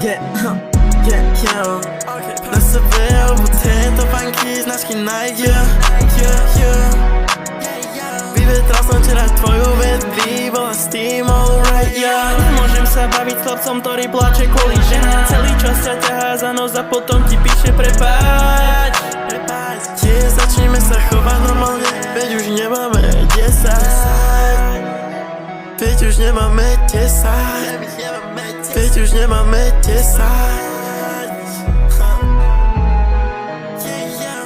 Na sebe obuté to panky, značky Nike, vyvetral som včera tvoju vec, bola s tým alright, Nemôžem sa baviť s chlapcom, ktorý plače kvôli žena. Celý čas ťa ťahá za nos a potom ti píše prepáč. Tiež začneme sa chovať normálne, veď už nemáme 10. Veď už nemáme 10. Veď už nemáme 10.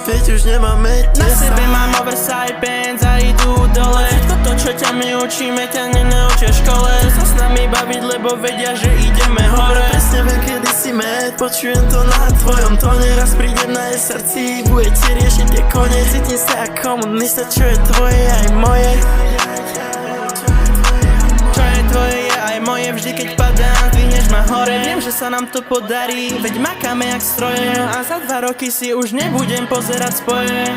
Veď už nemáme 10. Na sebe mám oversize pants a idú dole. Všetko to, čo ťa my učíme, ťa nenaučia v škole. Sa s nami baviť, lebo vedia, že ideme hore. Presne viem, kedy si med, počujem to na tvojom tóne. Raz prídem na jej srdci, budete riešiť tie kone. Cítim sa ako komunista, čo je tvoje aj moje. Čo je tvoje je aj moje, vždy keď padám, dvihneš ma hore. Viem, že sa nám to podarí, veď makáme jak stroje. A za 2 roky si už nebudem pozerať spoje.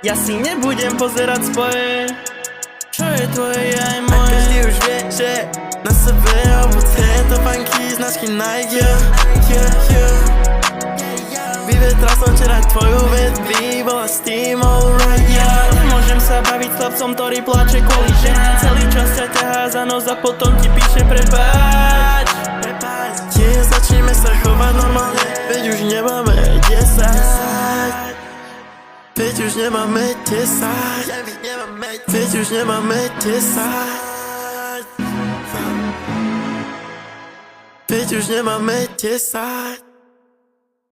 Ja si nebudem pozerať spoje. Čo je tvoje je aj A moje. každý už vie, že na sebe obuté to panky, značky Nike, vyvetral som včera tvoju vec, bola s tým alright, Nemôžem sa baviť s chlapcom, ktorý plače kvôli žena. Celý čas ťa ťahá za nos a potom ti píše prepáč. Tiež začneme sa chovať normálne, veď už nemáme 10. Veď už nemáme 10. Veď už nemáme 10. Veď už nemáme 10.